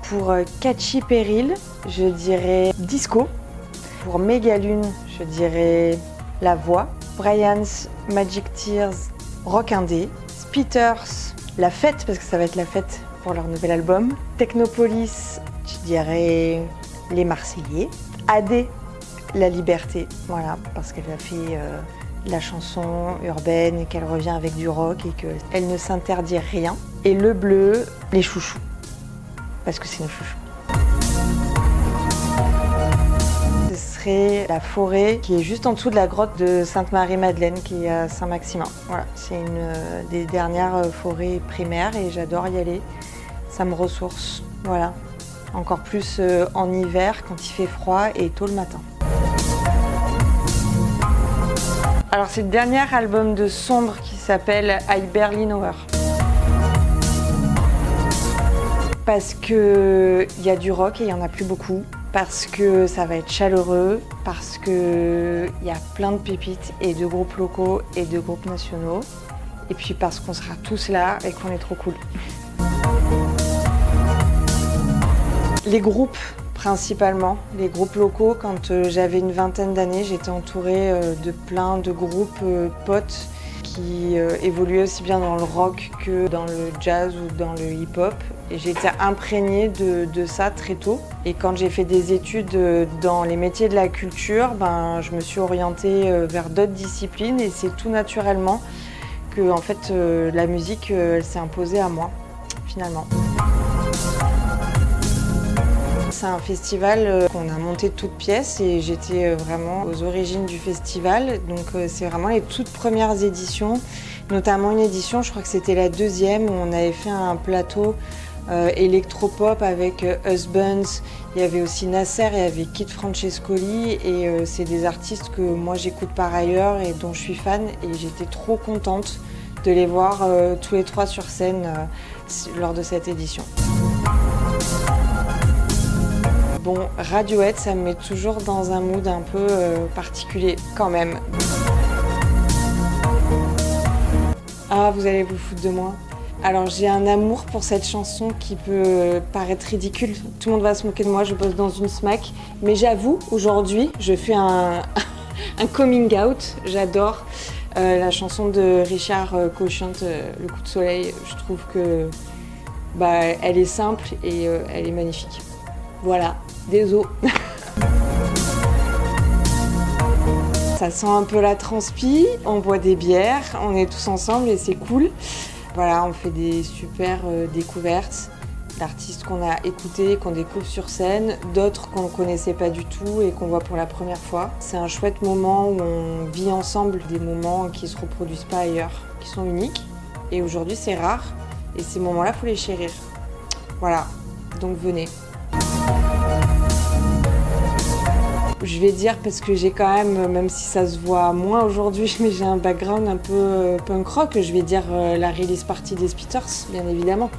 Pour Katy Perry, je dirais Disco. Pour Mégalune, je dirais La Voix. Brian's Magic Tears, Rock Indé. Spitters, La Fête, parce que ça va être la fête pour leur nouvel album. Technopolis, je dirais Les Marseillais. AD, La Liberté, voilà, parce qu'elle a fait la chanson urbaine et qu'elle revient avec du rock et qu'elle ne s'interdit rien. Et Le Bleu, Les Chouchous, parce que c'est nos chouchous. Ce serait La Forêt, qui est juste en dessous de la grotte de Sainte-Marie-Madeleine, qui est à Saint-Maximin. Voilà, c'est une des dernières forêts primaires et j'adore y aller. Ça me ressource, voilà. Encore plus en hiver, quand il fait froid et tôt le matin. Alors c'est le dernier album de Sombre qui s'appelle I Barely Know Her. Parce qu'il y a du rock et il n'y en a plus beaucoup. Parce que ça va être chaleureux, parce qu'il y a plein de pépites et de groupes locaux et de groupes nationaux. Et puis parce qu'on sera tous là et qu'on est trop cool. Les groupes, principalement. Les groupes locaux, quand j'avais une vingtaine d'années, j'étais entourée de plein de groupes potes qui évoluaient aussi bien dans le rock que dans le jazz ou dans le hip-hop. Et j'étais imprégnée de ça très tôt. Et quand j'ai fait des études dans les métiers de la culture, je me suis orientée vers d'autres disciplines et c'est tout naturellement que en fait, la musique elle s'est imposée à moi, finalement. C'est un festival qu'on a monté de toutes pièces et j'étais vraiment aux origines du festival. Donc c'est vraiment les toutes premières éditions, notamment une édition, je crois que c'était la deuxième, où on avait fait un plateau électropop avec Husbands. Il y avait aussi Nasser, il y avait Kid Francescoli et c'est des artistes que moi j'écoute par ailleurs et dont je suis fan et j'étais trop contente de les voir tous les trois sur scène lors de cette édition. Bon, Radiohead, ça me met toujours dans un mood un peu particulier, quand même. Ah, vous allez vous foutre de moi. Alors, j'ai un amour pour cette chanson qui peut paraître ridicule. Tout le monde va se moquer de moi, je bosse dans une SMAC. Mais j'avoue, aujourd'hui, je fais un coming out. J'adore la chanson de Richard Cochiant, Le Coup de Soleil. Je trouve que elle est simple et elle est magnifique. Voilà, désolé. Ça sent un peu la transpi, on boit des bières, on est tous ensemble et c'est cool. Voilà, on fait des super découvertes d'artistes qu'on a écoutés, qu'on découvre sur scène, d'autres qu'on ne connaissait pas du tout et qu'on voit pour la première fois. C'est un chouette moment où on vit ensemble des moments qui ne se reproduisent pas ailleurs, qui sont uniques. Et aujourd'hui, c'est rare et ces moments-là, il faut les chérir. Voilà, donc venez. Je vais dire parce que j'ai quand même si ça se voit moins aujourd'hui, mais j'ai un background un peu punk rock, je vais dire la release party des Spitters, bien évidemment.